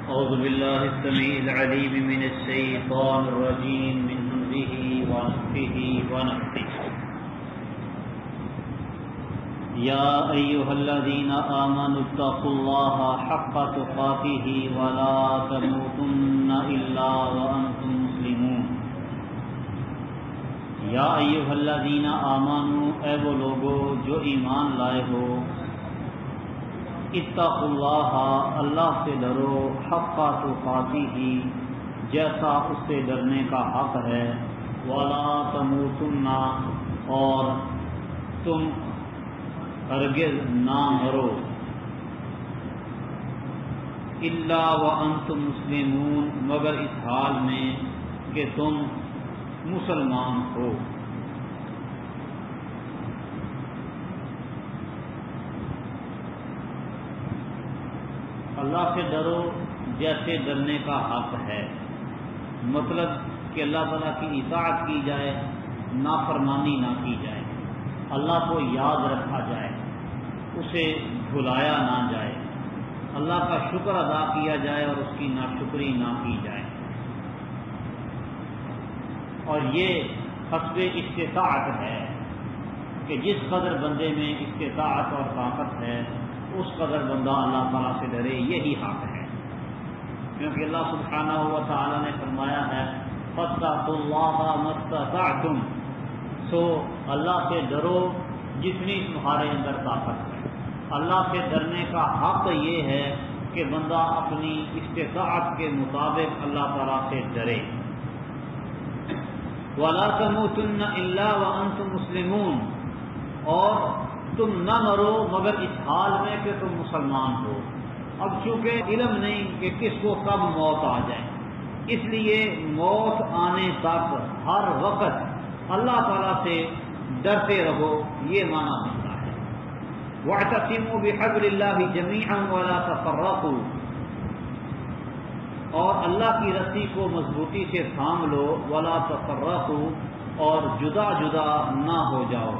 أعوذ بالله السميع العليم من الشيطان الرجيم من همزه ونفخه ونفثه يا أيها الذين آمنوا اتقوا الله حق تقاته ولا تموتن إلا وأنتم مسلمون یا ایھا الذین آمنوا، اے وہ لوگو جو ایمان لائے ہو، اتقوا اللہ، اللہ سے ڈرو، حق تقاتہ، جیسا اس سے ڈرنے کا حق ہے، ولا تموتن، اور تم ہرگز نہ مرو، الا وانتم مسلمون، مگر اس حال میں کہ تم مسلمان ہو۔ اللہ سے ڈرو جیسے ڈرنے کا حق ہے، مطلب کہ اللہ تعالیٰ کی اطاعت کی جائے، نافرمانی نہ کی جائے، اللہ کو یاد رکھا جائے، اسے بھلایا نہ جائے، اللہ کا شکر ادا کیا جائے اور اس کی ناشکری نہ کی جائے، اور یہ حسب استطاعت ہے کہ جس قدر بندے میں استطاعت اور طاقت ہے اس قدر بندہ اللہ تعالیٰ سے ڈرے، یہی حق ہے، کیونکہ اللہ سبحانہ و تعالیٰ نے فرمایا ہے فاتقوا اللہ ما استطعتم، سو اللہ سے ڈرو جتنی تمہارے اندر طاقت ہے۔ اللہ سے ڈرنے کا حق یہ ہے کہ بندہ اپنی استطاعت کے مطابق اللہ تعالیٰ سے ڈرے۔ وَلَا تَمُوتُنَّ إِلَّا وَأَنْتُمْ مُسْلِمُونَ، اور تم نہ مرو مگر اس حال میں کہ تم مسلمان ہو۔ اب چونکہ علم نہیں کہ کس کو کب موت آ جائے، اس لیے موت آنے تک ہر وقت اللہ تعالیٰ سے ڈرتے رہو، یہ معنی بنتا ہے۔ وَاعْتَصِمُوا بِحَبْلِ اللَّهِ جَمِيعًا وَلَا تَفَرَّقُوا، اور اللہ کی رسی کو مضبوطی سے تھام لو، ولا تفرقوا، اور جدا جدا نہ ہو جاؤ۔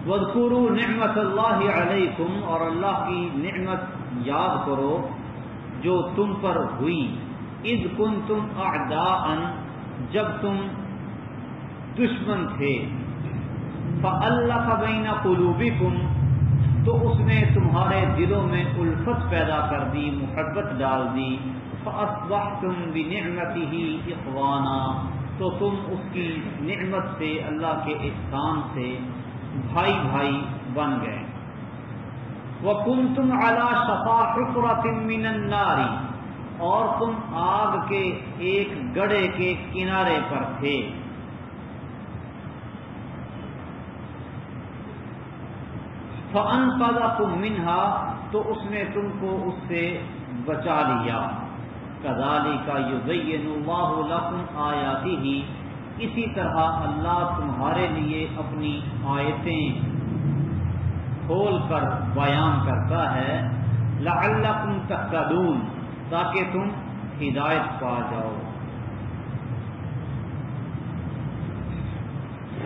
واذکروا نعمت اللہ علیکم، اور اللہ کی نعمت یاد کرو جو تم پر ہوئی، اذ کنتم اعداء، جب تم دشمن تھے، فألف بین قلوبکم، تو اس نے تمہارے دلوں میں الفت پیدا کر دی، محبت ڈال دی، فأصبحتم بنعمتہ اخوانا، تو تم اس کی نعمت سے، اللہ کے احسان سے بھائی بھائی بن گئے۔ وَكُنْتُمْ عَلَى شَفَا حُفْرَةٍ مِّنَ النَّارِ، اور تم آگ کے ایک گڑھے کے کنارے پر تھے، فَأَنْقَذَكُم مِّنْهَا، تو اس نے تم کو اس سے بچا لیا۔ كَذَلِكَ يُبَيِّنُ اللَّهُ لَكُمْ آيَاتِهِ، اسی طرح اللہ تمہارے لیے اپنی آیتیں کھول کر بیان کرتا ہے، لَعَلَّكُمْ تَهْتَدُونَ، تاکہ تم ہدایت پا جاؤ۔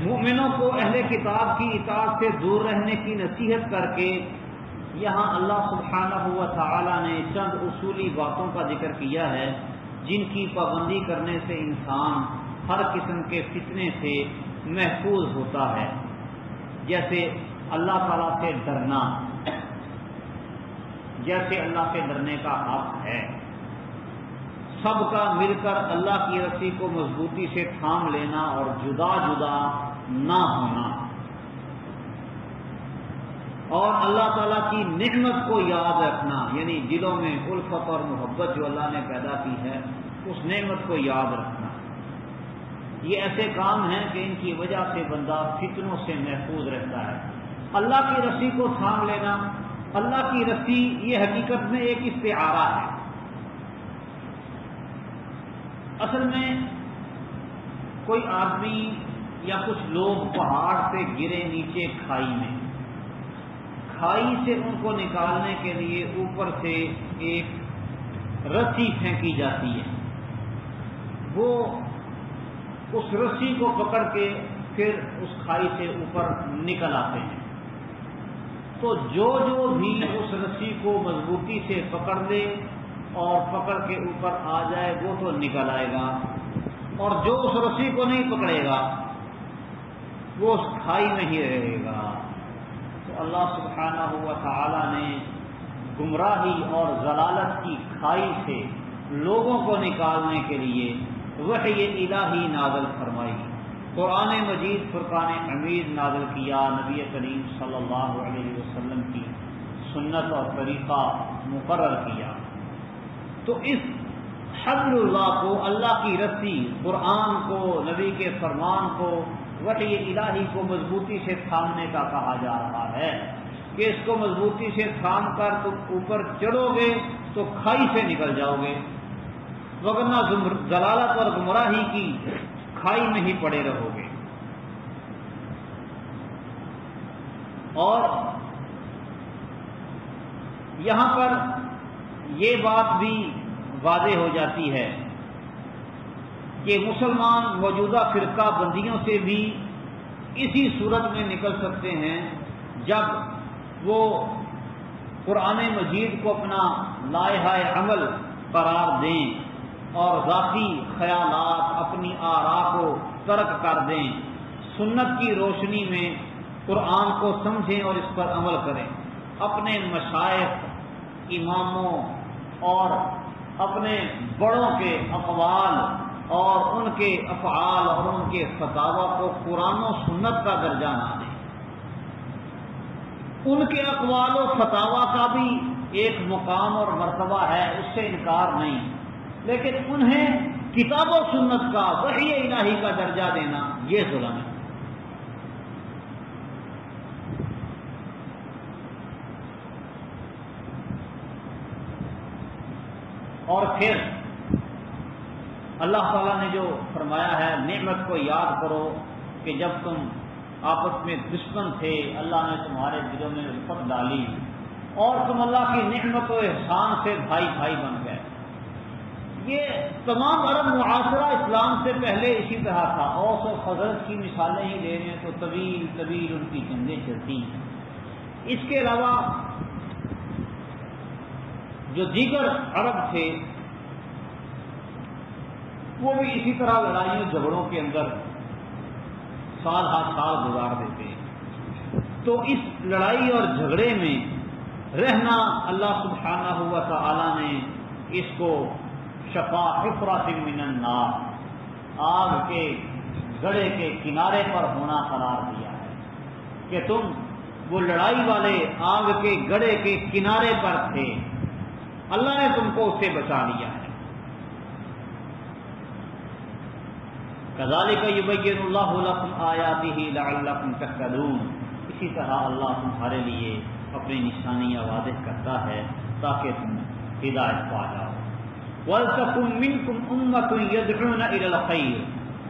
مومنوں کو اہل کتاب کی اطاعت سے دور رہنے کی نصیحت کر کے یہاں اللہ سبحانہ و تعالی نے چند اصولی باتوں کا ذکر کیا ہے جن کی پابندی کرنے سے انسان ہر قسم کے فتنے سے محفوظ ہوتا ہے، جیسے اللہ تعالیٰ سے ڈرنا، جیسے اللہ سے ڈرنے کا حق ہے، سب کا مل کر اللہ کی رسی کو مضبوطی سے تھام لینا اور جدا جدا نہ ہونا، اور اللہ تعالیٰ کی نعمت کو یاد رکھنا، یعنی دلوں میں الفت اور محبت جو اللہ نے پیدا کی ہے اس نعمت کو یاد رکھنا۔ یہ ایسے کام ہیں کہ ان کی وجہ سے بندہ فتنوں سے محفوظ رہتا ہے۔ اللہ کی رسی کو تھام لینا، اللہ کی رسی یہ حقیقت میں ایک استعارہ ہے۔ اصل میں کوئی آدمی یا کچھ لوگ پہاڑ سے گرے نیچے کھائی میں، کھائی سے ان کو نکالنے کے لیے اوپر سے ایک رسی پھینکی جاتی ہے، وہ اس رسی کو پکڑ کے پھر اس کھائی سے اوپر نکل آتے ہیں۔ تو جو بھی اس رسی کو مضبوطی سے پکڑ لے اور پکڑ کے اوپر آ جائے وہ تو نکل آئے گا، اور جو اس رسی کو نہیں پکڑے گا وہ اس کھائی میں ہی رہے گا۔ تو اللہ سبحانہ و تعالی نے گمراہی اور ضلالت کی کھائی سے لوگوں کو نکالنے کے لیے وحی الہی نازل فرمائی، قرآن مجید فرقان حمید نازل کیا، نبی کریم صلی اللہ علیہ وسلم کی سنت اور طریقہ مقرر کیا۔ تو اس حبل اللہ کو، اللہ کی رسی، قرآن کو، نبی کے فرمان کو، وحی الہی کو مضبوطی سے تھامنے کا کہا جا رہا ہے کہ اس کو مضبوطی سے تھام کر تم اوپر چڑھو گے تو کھائی سے نکل جاؤ گے، وگرنہ ضلالت اور گمراہی کی کھائی میں ہی پڑے رہو گے۔ اور یہاں پر یہ بات بھی واضح ہو جاتی ہے کہ مسلمان موجودہ فرقہ بندیوں سے بھی اسی صورت میں نکل سکتے ہیں جب وہ قرآن مجید کو اپنا لائحہ عمل قرار دیں اور ذاتی خیالات، اپنی آراء کو ترک کر دیں، سنت کی روشنی میں قرآن کو سمجھیں اور اس پر عمل کریں، اپنے مشائخ، اماموں اور اپنے بڑوں کے اقوال اور ان کے افعال اور ان کے فتاوی کو قرآن و سنت کا درجہ نہ دیں۔ ان کے اقوال و فتاوی کا بھی ایک مقام اور مرتبہ ہے، اس سے انکار نہیں، لیکن انہیں کتاب و سنت کا، وحی الہی کا درجہ دینا یہ ظلم ہے۔ اور پھر اللہ تعالیٰ نے جو فرمایا ہے، نعمت کو یاد کرو کہ جب تم آپس میں دشمن تھے اللہ نے تمہارے دلوں میں الفت ڈالی اور تم اللہ کی نعمت و احسان سے بھائی بھائی بن گئے۔ یہ تمام عرب معاشرہ اسلام سے پہلے اسی طرح تھا۔ اوس و خزرج کی مثالیں ہی لے رہے ہیں تو طویل طویل ان کی جنگیں چلتی ہیں۔ اس کے علاوہ جو دیگر عرب تھے وہ بھی اسی طرح لڑائیوں جھگڑوں کے اندر سال ہر سال گزار دیتے ہیں۔ تو اس لڑائی اور جھگڑے میں رہنا اللہ سبحانہ و تعالی نے اس کو شفا حفرۃ من النار، آگ کے گڑھے کے کنارے پر ہونا قرار دیا ہے کہ تم وہ لڑائی والے آگ کے گڑھے کے کنارے پر تھے، اللہ نے تم کو اس سے بچا لیا ہے۔ کذالک یبین اللہ لکم آیاتہ لعلکم تہتدون، اسی طرح اللہ تمہارے لیے اپنی نشانیاں واضح کرتا ہے تاکہ تم ہدایت پا جاؤ۔ وَلْتَكُن مِّنكُمْ أُمَّةٌ يَدْعُونَ إِلَى الْخَيْرِ،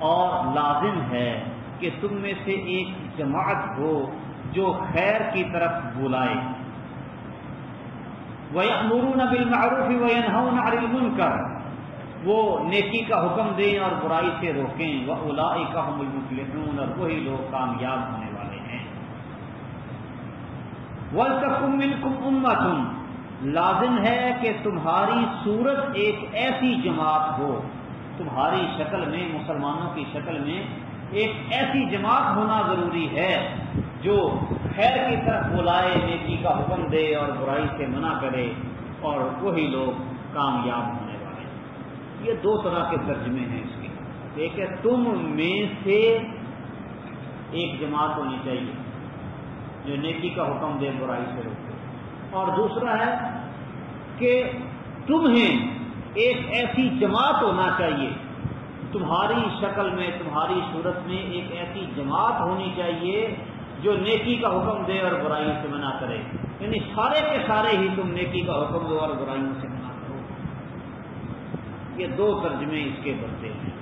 اور لازم ہے کہ تم میں سے ایک جماعت ہو جو خیر کی طرف بلائے۔ وَيَأْمُرُونَ بِالْمَعْرُوفِ وَيَنْهَوْنَ عَنِ الْمُنكَرِ، وہ نیکی کا حکم دیں اور برائی سے روکیں۔ وَأُولَٰئِكَ هُمُ الْمُفْلِحُونَ، اور وہی لوگ کامیاب ہونے والے ہیں۔ وَلْتَكُن مِّنكُمْ أُمَّةٌ، لازم ہے کہ تمہاری صورت ایک ایسی جماعت ہو، تمہاری شکل میں، مسلمانوں کی شکل میں ایک ایسی جماعت ہونا ضروری ہے جو خیر کی طرف بلائے، نیکی کا حکم دے اور برائی سے منع کرے، اور وہی لوگ کامیاب ہونے والے ہیں۔ یہ دو طرح کے ترجمے ہیں اس کے۔ ایک ہے تم میں سے ایک جماعت ہونی چاہیے جو نیکی کا حکم دے، برائی سے روکے، اور دوسرا ہے کہ تمہیں ایک ایسی جماعت ہونا چاہیے، تمہاری شکل میں، تمہاری صورت میں ایک ایسی جماعت ہونی چاہیے جو نیکی کا حکم دے اور برائی سے منع کرے، یعنی سارے کے سارے ہی تم نیکی کا حکم دو اور برائیوں سے منع کرو۔ یہ دو ترجمے اس کے بنتے ہیں۔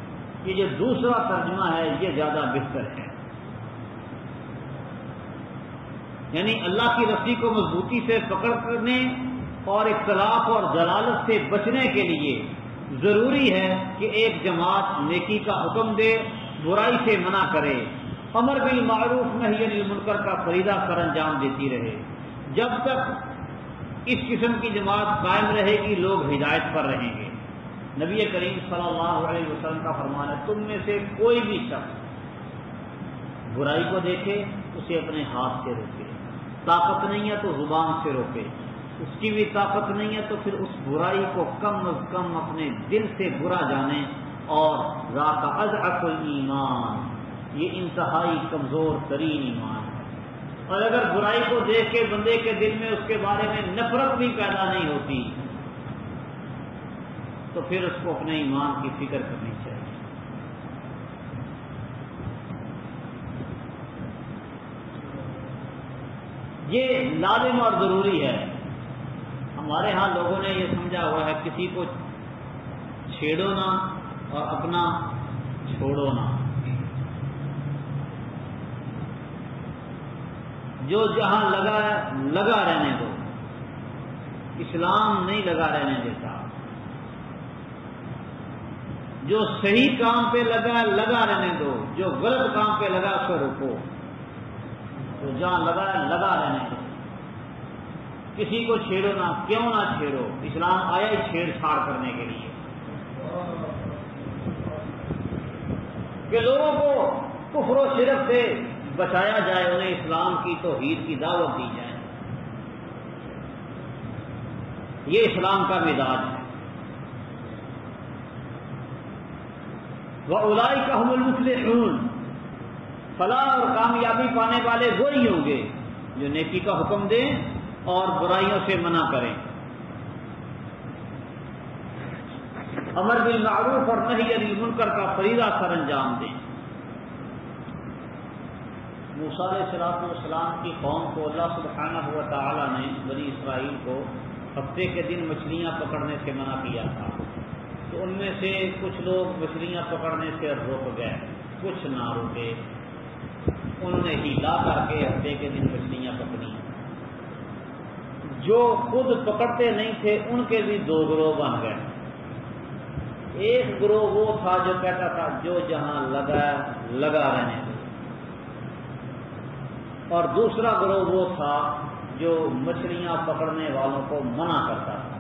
یہ جو دوسرا ترجمہ ہے یہ زیادہ بہتر ہے، یعنی اللہ کی رسی کو مضبوطی سے پکڑ کرنے اور اختلاف اور ضلالت سے بچنے کے لیے ضروری ہے کہ ایک جماعت نیکی کا حکم دے، برائی سے منع کرے، امر بالمعروف نہی عن المنکر کا فریضہ سر انجام دیتی رہے۔ جب تک اس قسم کی جماعت قائم رہے گی، لوگ ہدایت پر رہیں گے۔ نبی کریم صلی اللہ علیہ وسلم کا فرمان ہے تم میں سے کوئی بھی شخص برائی کو دیکھے اسے اپنے ہاتھ سے روکے، طاقت نہیں ہے تو زبان سے روکے، اس کی بھی طاقت نہیں ہے تو پھر اس برائی کو کم از کم اپنے دل سے برا جانے، اور ذاک اضعف الایمان، یہ انتہائی کمزور ترین ایمان ہے۔ اور اگر برائی کو دیکھ کے بندے کے دل میں اس کے بارے میں نفرت بھی پیدا نہیں ہوتی تو پھر اس کو اپنے ایمان کی فکر کرنی چاہیے۔ یہ لازم اور ضروری ہے۔ ہمارے ہاں لوگوں نے یہ سمجھا ہوا ہے کسی کو چھیڑو نہ اور اپنا چھوڑو نہ، جو جہاں لگا ہے لگا رہنے دو، اسلام نہیں لگا رہنے دیتا۔ جو صحیح کام پہ لگا ہے لگا رہنے دو، جو غلط کام پہ لگا اس کو روکو، تو جہاں لگا ہے لگا رہنے دو۔ کسی کو چھیڑو نہ، کیوں نہ چھیڑو؟ اسلام آیا ہی چھیڑ چھاڑ کرنے کے لیے کہ لوگوں کو کفر و شرک سے بچایا جائے، انہیں اسلام کی توحید کی دعوت دی جائے۔ یہ اسلام کا مزاج ہے۔ وَأُولَئِكَ هُمُ الْمُفْلِحُونَ، فلاح اور کامیابی پانے والے وہی ہوں گے جو نیکی کا حکم دیں اور برائیوں سے منع کریں، امر بالمعروف اور نہی عن المنکر کا فریضہ سر انجام دیں۔ موسیٰ علیہ السلام کی قوم کو اللہ سبحانہ و تعالی نے، بنی اسرائیل کو، ہفتے کے دن مچھلیاں پکڑنے سے منع کیا تھا، تو ان میں سے کچھ لوگ مچھلیاں پکڑنے سے رک گئے، کچھ نہ رکے، انہوں نے ہیلا کر کے ہفتے کے دن مچھلیاں پکڑی۔ جو خود پکڑتے نہیں تھے ان کے بھی دو گروہ بن گئے۔ ایک گروہ وہ تھا جو کہتا تھا جو جہاں لگا لگا رہنے دو، اور دوسرا گروہ وہ تھا جو مچھلیاں پکڑنے والوں کو منع کرتا تھا۔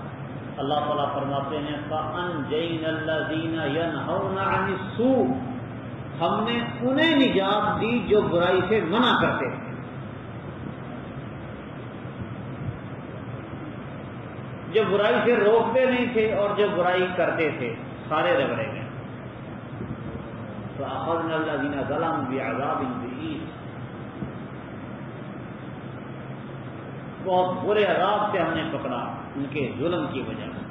اللہ تعالیٰ فرماتے ہیں فَأَنْجَيْنَا الَّذِينَ يَنْهَوْنَ عَنِ السُّوءِ، ہم نے انہیں نجات دی جو برائی سے منع کرتے تھے۔ جو برائی سے روکتے نہیں تھے اور جو برائی کرتے تھے سارے رگڑے گئے۔ فَأَخَذْنَا الَّذِينَ ظَلَمُوا بِعَذَابٍ بَئِيسٍ، بہت برے عذاب سے ہم نے پکڑا ان کے ظلم کی وجہ سے۔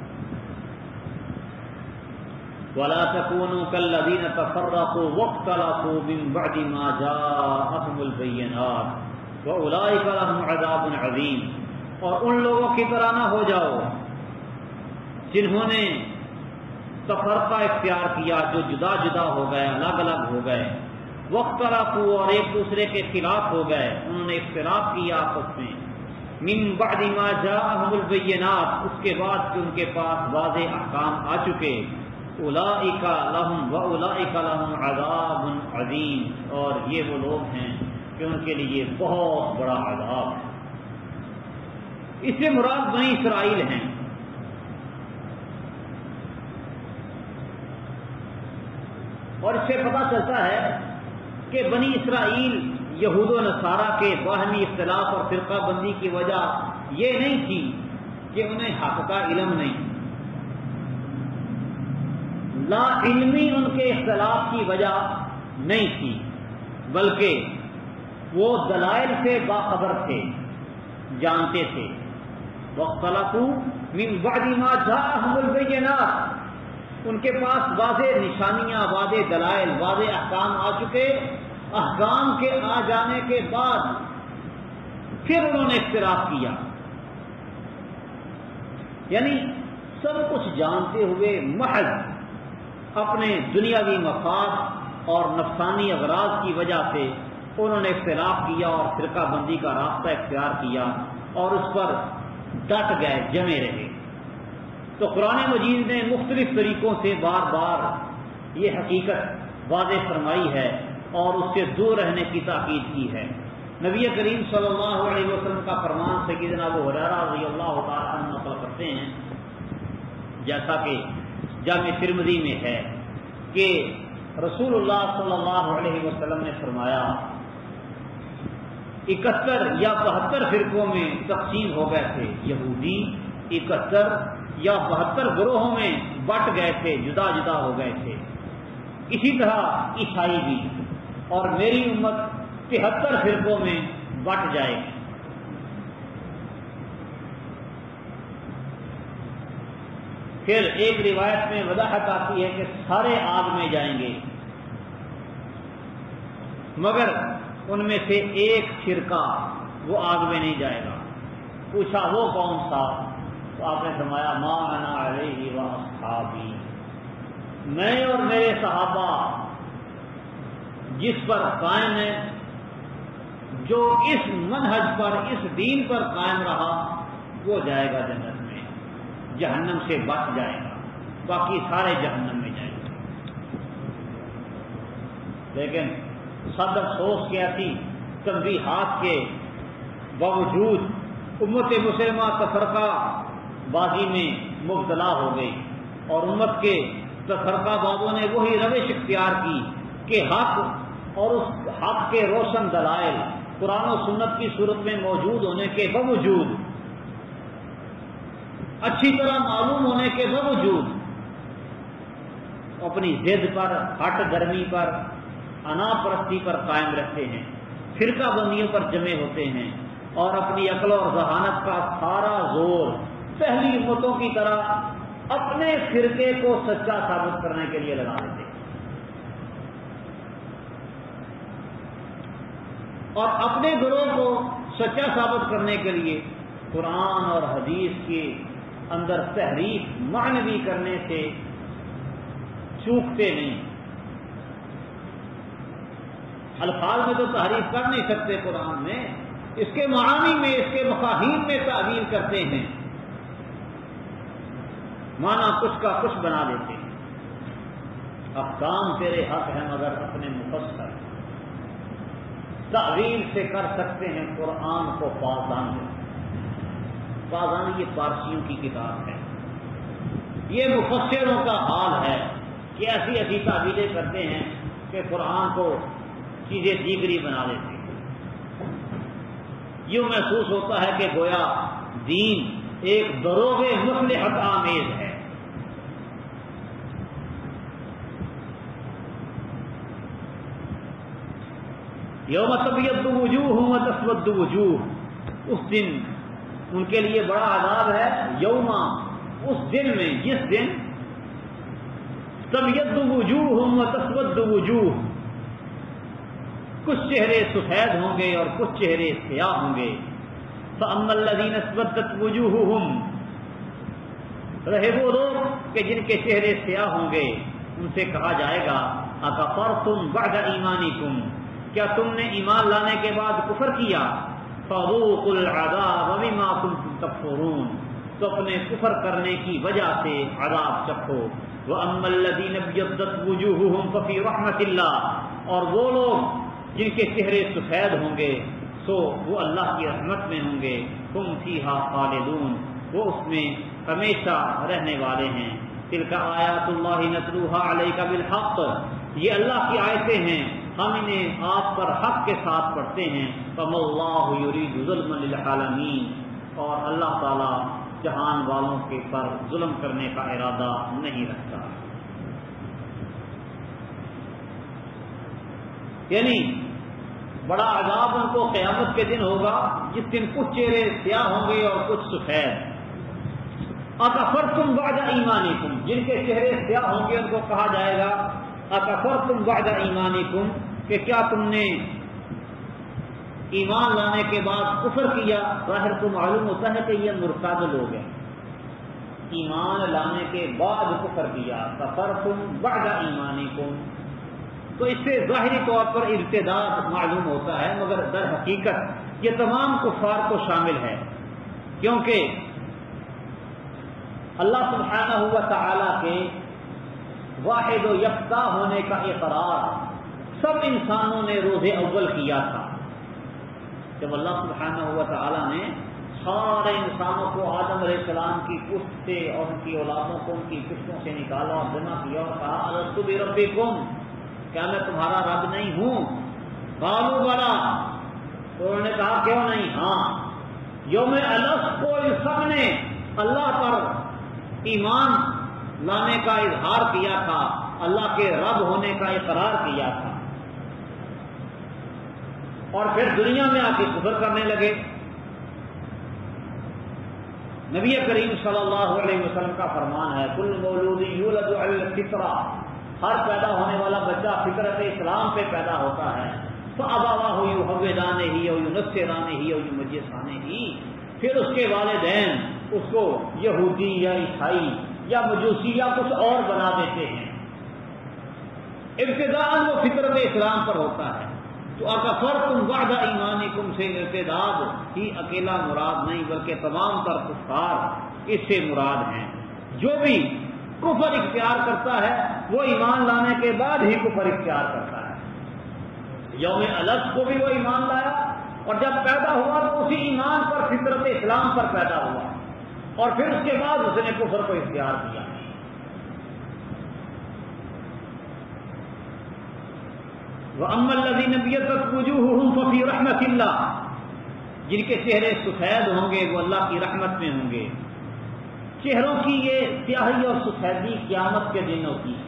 وَلَا تَكُونُوا كَالَّذِينَ تَفَرَّقُوا وَاخْتَلَفُوا مِن بَعْدِ مَا جَاءَهُمُ الْبَيِّنَاتُ وَأُولَٰئِكَ لَهُمْ عَذَابٌ عَظِيمٌ، اور ان لوگوں کی طرح نہ ہو جاؤ جنہوں نے تفرقہ اختیار کیا، جو جدا جدا ہو گئے، الگ الگ ہو گئے، واختلفوا، اور ایک دوسرے کے خلاف ہو گئے، انہوں نے اختلاف کیا آپس میں، من بعد ما جاءهم البینات، اس کے بعد کہ ان کے پاس واضح احکام آ چکے، اولئک لہم واولئک لہم عذاب عظیم، اور یہ وہ لوگ ہیں کہ ان کے لیے بہت بڑا عذاب ہے۔ اس سے مراد بنی اسرائیل ہیں۔ اور اس سے پتہ چلتا ہے کہ بنی اسرائیل یہود و نصارہ کے باہمی اختلاف اور فرقہ بندی کی وجہ یہ نہیں تھی کہ انہیں حق کا علم نہیں، لا علمی ان کے اختلاف کی وجہ نہیں تھی، بلکہ وہ دلائل سے باخبر تھے، جانتے تھے۔ وَاخْتَلَفُوا مِن بَعْدِ مَا جَاءَهُمُ الْبَيِّنَاتُ، ان کے پاس واضح نشانیاں، واضح دلائل، واضح احکام آ چکے، احکام کے آ جانے کے بعد پھر انہوں نے اختلاف کیا، یعنی سب کچھ جانتے ہوئے محض اپنے دنیاوی مفاد اور نفسانی اغراض کی وجہ سے انہوں نے اختلاف کیا اور فرقہ بندی کا راستہ اختیار کیا اور اس پر ڈٹ گئے، جمے رہے۔ تو قرآن مجید نے مختلف طریقوں سے بار بار یہ حقیقت واضح فرمائی ہے اور اس سے دور رہنے کی تاکید کی ہے۔ نبی کریم صلی اللہ علیہ وسلم کا فرمان سیدنا ابو ہریرہ رضی اللہ تعالی جیسا کہ جامع ترمذی میں ہے کہ رسول اللہ صلی اللہ علیہ وسلم نے فرمایا 71 یا 72 فرقوں میں تقسیم ہو گئے تھے یہودی، 71 یا 72 گروہوں میں بٹ گئے تھے، جدا جدا ہو گئے تھے، اسی طرح عیسائی بھی، اور میری امت 73 فرقوں میں بٹ جائے گی۔ پھر ایک روایت میں وضاحت آتی ہے کہ سارے آگ میں جائیں گے مگر ان میں سے ایک فرقہ وہ آگ میں نہیں جائے گا۔ پوچھا وہ کون سا؟ تو آپ نے فرمایا ما انا علیہ واصحابی، میں اور میرے صحابہ جس پر قائم ہے، جو اس منہج پر، اس دین پر قائم رہا، وہ جائے گا جنت میں، جہنم سے بچ جائے گا، باقی سارے جہنم میں جائیں گے۔ لیکن سب افسوس کیا تھی، تنبیہات کے باوجود امت مسلمہ تفرقہ بازی میں مبتلا ہو گئی، اور امت کے تفرقہ بازوں نے وہی روش اختیار کی کہ حق اور اس حق کے روشن دلائل قرآن و سنت کی صورت میں موجود ہونے کے باوجود، اچھی طرح معلوم ہونے کے باوجود، اپنی ضد پر، ہٹ گرمی پر، انا پرستی پر قائم رہتے ہیں، فرقہ بندیوں پر جمع ہوتے ہیں، اور اپنی عقل اور ذہانت کا سارا زور پہلی امتوں کی طرح اپنے فرقے کو سچا ثابت کرنے کے لیے لگا دیتے ہیں، اور اپنے گروہ کو سچا ثابت کرنے کے لیے قرآن اور حدیث کے اندر تحریف معنوی کرنے سے چوکتے نہیں۔ الفاظ میں تو تحریف کر نہیں سکتے قرآن میں، اس کے معانی میں، اس کے مفاہیم میں تعویل کرتے ہیں، معنی کچھ کا کچھ بنا دیتے ہیں۔ احکام تیرے حق ہیں مگر اپنے مفسر تعویل سے کر سکتے ہیں قرآن کو پازان میں۔ پازان یہ پارسیوں کی کتاب ہے، یہ مفسروں کا حال ہے کہ ایسی ایسی تعویلیں کرتے ہیں کہ قرآن کو چیزیں دیگری بنا دیتے ہیں۔ یوں محسوس ہوتا ہے کہ گویا دین ایک دروغ مصلحت آمیز ہے۔ یوم تبیض وجوہ و تسود وجوہ، اس دن ان کے لیے بڑا عذاب ہے، یوم، اس دن میں جس دن تبیض وجوہ و تسود وجوہ، کچھ چہرے سفید ہوں گے اور کچھ چہرے سیاہ ہوں گے۔ فَأَمَّا الَّذِينَ اسْوَدَّتْ وُجُوهُهُمْ، رہے وہ لوگ کہ جن کے چہرے سیاہ ہوں گے، ان سے کہا جائے گا اَكَفَرْتُمْ بَعْدَ ایمانکم، کیا تم نے ایمان لانے کے بعد کفر کیا؟ فَذُوقُوا الْعَذَابَ بِمَا كُنتُمْ تَكْفُرُونَ، تو اپنے کفر کرنے کی وجہ سے عذاب چکھو۔ وَأَمَّا الَّذِينَ ابْيَضَّتْ وُجُوهُهُمْ فَفِي رَحْمَةِ اللَّهِ، اور وہ لوگ جن کے چہرے سفید ہوں گے سو وہ اللہ کی رحمت میں ہوں گے، ہم فیہا خالدون، وہ اس میں ہمیشہ رہنے والے ہیں۔ تلک آیات اللہ نتلوہا علیک بالحق، یہ اللہ کی آیتیں ہیں، ہم انہیں آپ پر حق کے ساتھ پڑھتے ہیں۔ فما اللہ یرید ظلما للعالمین، اور اللہ تعالی جہان والوں کے پر ظلم کرنے کا ارادہ نہیں رکھتا۔ یعنی بڑا عذاب ان کو قیامت کے دن ہوگا، جس دن کچھ چہرے سیاہ ہوں گے اور کچھ سفید۔ اکفرتم بعد ایمانکم، جن کے چہرے سیاہ ہوں گے ان کو کہا جائے گا اکفرتم بعد ایمانکم، کہ کیا تم نے ایمان لانے کے بعد کفر کیا؟ ظاہر کو معلوم ہوتا ہے کہ یہ مرتد لوگ ہیں، ایمان لانے کے بعد کفر کیا، اکفرتم بعد ایمانکم، تو اس سے ظاہری طور پر ارتداد معلوم ہوتا ہے، مگر در حقیقت یہ تمام کفار کو شامل ہے، کیونکہ اللہ سبحانہ و تعالی کے واحد و یکتا ہونے کا اقرار سب انسانوں نے روز اول کیا تھا۔ جب اللہ سبحانہ و تعالی نے سارے انسانوں کو آدم علیہ السلام کی پشت سے اور ان کی اولادوں کو ان کی پشتوں سے نکالا اور جمع کیا اور کہا الستو بربکم، کیا میں تمہارا رب نہیں ہوں؟ قالوا بلا، تو انہوں نے کہا کیوں نہیں، ہاں۔ یوم الست کو ان سب نے اللہ پر ایمان لانے کا اظہار کیا تھا، اللہ کے رب ہونے کا اقرار کیا تھا، اور پھر دنیا میں آ کے کفر کرنے لگے۔ نبی کریم صلی اللہ علیہ وسلم کا فرمان ہے کل مولود یولد علی الفطرہ، ہر پیدا ہونے والا بچہ فطرت اسلام پہ پیدا ہوتا ہے، فابواہ یحودانہ او ینصرانہ او یمجسانہ، پھر اس کے والدین اس کو یہودی یا عیسائی یا مجوسی یا کچھ اور بنا دیتے ہیں۔ ابتداء وہ فطرت اسلام پر ہوتا ہے۔ تو اکفرتم بعد ایمانکم سے ارتداد ہی اکیلا مراد نہیں بلکہ تمام تر کفار اس سے مراد ہیں۔ جو بھی کفر اختیار کرتا ہے وہ ایمان لانے کے بعد ہی کفر اختیار کرتا ہے۔ یوم الست کو بھی وہ ایمان لایا اور جب پیدا ہوا تو اسی ایمان پر فطرت اسلام پر پیدا ہوا، اور پھر اس کے بعد اس نے کفر کو اختیار کیا۔ وَأَمَّا الَّذِينَ ابْيَضَّتْ وُجُوهُهُمْ فَفِي رَحْمَةِ اللَّهِ، جن کے چہرے سفید ہوں گے وہ اللہ کی رحمت میں ہوں گے۔ چہروں کی یہ سیاہی اور سفیدی قیامت کے دن ہوتی ہے۔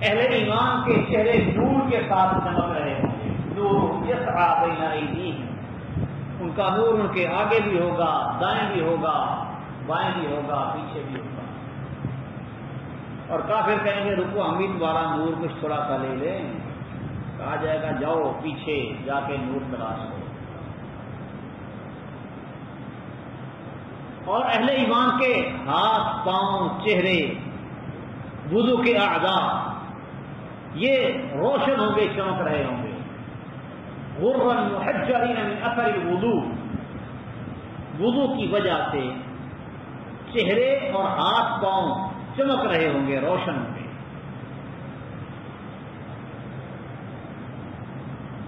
اہل ایمان کے چہرے نور کے ساتھ چمک رہے ہوں گے، نور یسعیٰ بین ایدیہم، ان کا نور ان کے آگے بھی ہوگا، دائیں بھی ہوگا، بائیں بھی ہوگا، پیچھے بھی ہوگا۔ اور کافر کہیں گے رکو ہم بھی دوبارہ نور کچھ تھوڑا سا لے لیں، کہا جائے گا جاؤ پیچھے جا کے نور تلاش کرو۔ اور اہل ایمان کے ہاتھ، پاؤں، چہرے، وضو کے اعضاء یہ روشن ہوں گے، چمک رہے ہوں گے۔ غرًا محجلین من اثر الوضوء، وضو کی وجہ سے چہرے اور ہاتھ پاؤں چمک رہے ہوں گے، روشن ہوں گے۔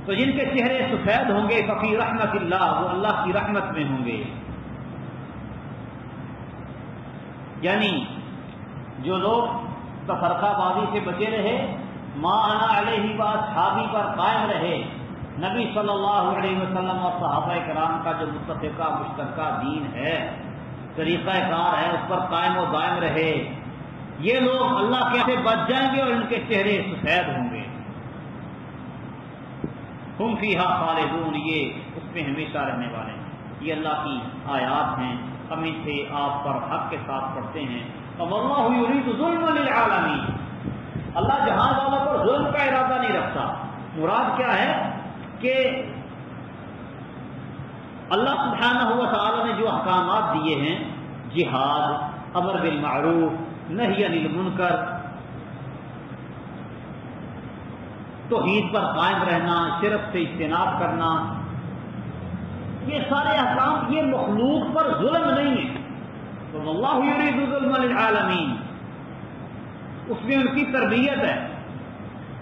تو جن کے چہرے سفید ہوں گے ففی رحمت اللہ، وہ اللہ کی رحمت میں ہوں گے۔ یعنی جو لوگ تفرقہ بازی سے بچے رہے، ما انا علیہ واصحابی پر قائم رہے، نبی صلی اللہ علیہ وسلم اور صحابہ کرام کا جو متفقہ مشترکہ دین ہے، طریقہ کار ہے، اس پر قائم و دائم رہے، یہ لوگ اللہ کے سے بچ جائیں گے اور ان کے چہرے سفید ہوں گے۔ ہم فیہا خالدون، یہ اس میں ہمیشہ رہنے والے ہیں۔ یہ اللہ کی آیات ہیں، ہم ان سے آپ پر حق کے ساتھ پڑھتے ہیں۔ واللہ یرید ظلم للعالمین، اللہ جہان والوں پر ظلم کا ارادہ نہیں رکھتا۔ مراد کیا ہے کہ اللہ سبحانہ و تعالی نے جو احکامات دیے ہیں، جہاد، امر بالمعروف، نہی عن المنکر، توحید پر قائم رہنا، شرک سے اجتناب کرنا، یہ سارے احکام یہ مخلوق پر ظلم نہیں ہے۔ تو اللہ یرید ظلم للعالمین، اس میں ان کی تربیت ہے۔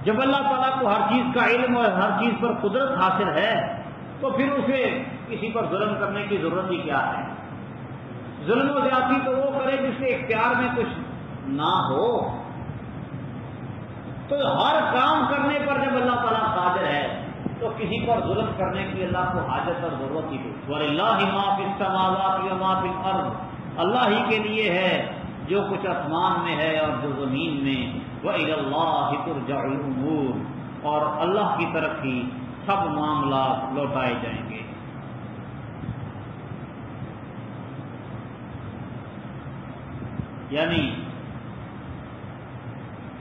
جب اللہ تعالیٰ کو ہر چیز کا علم اور ہر چیز پر قدرت حاصل ہے تو پھر اسے کسی پر ظلم کرنے کی ضرورت ہی کیا ہے؟ ظلم و زیادتی تو وہ کرے جس کے اختیار میں کچھ نہ ہو۔ تو ہر کام کرنے پر جب اللہ تعالیٰ قادر ہے تو کسی پر ظلم کرنے کی اللہ کو حاجت اور ضرورت ہی نہیں۔ وَلِلَّهِ مَا فِي السَّمَاوَاتِ وَمَا فِي الْأَرْضِ، اللہ ہی کے لیے ہے جو کچھ آسمان میں ہے اور جو زمین میں۔ وَإِلَى اللَّهِ تُرْجَعُ الْأُمُورُ، اور اللہ کی طرف ہی سب معاملات لوٹائے جائیں گے۔ یعنی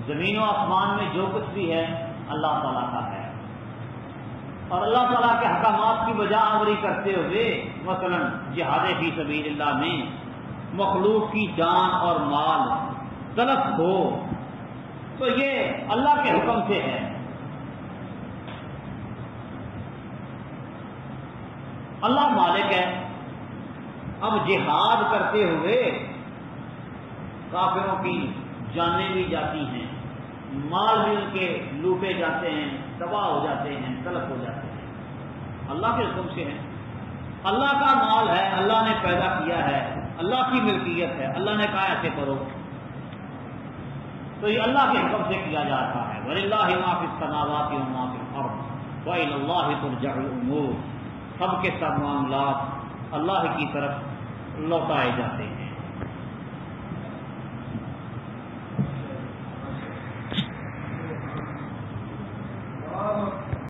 زمین و آسمان میں جو کچھ بھی ہے اللہ تعالیٰ کا ہے، اور اللہ تعالیٰ کے احکامات کی بجا آوری کرتے ہوئے مثلا جہاد فی سبیل اللہ میں مخلوق کی جان اور مال تلف ہو تو یہ اللہ کے حکم سے ہے۔ اللہ مالک ہے۔ اب جہاد کرتے ہوئے کافروں کی جانیں بھی جاتی ہیں، مال بھی ان کے لوٹے جاتے ہیں، تباہ ہو جاتے ہیں، تلف ہو جاتے ہیں، اللہ کے حکم سے ہیں۔ اللہ کا مال ہے، اللہ نے پیدا کیا ہے، اللہ کی ملکیت ہے، اللہ نے کہا ایسے کرو تو یہ اللہ کے حکم سے کیا جاتا ہے۔ وَلِلَّهِ مَا فِي السَّمَاوَاتِ وَمَا فِي الْأَرْضِ وَإِلَى اللَّهِ تُرْجَعُ الْأُمُورُ، سب کے سب معاملات اللہ کی طرف لوٹائے جاتے ہیں۔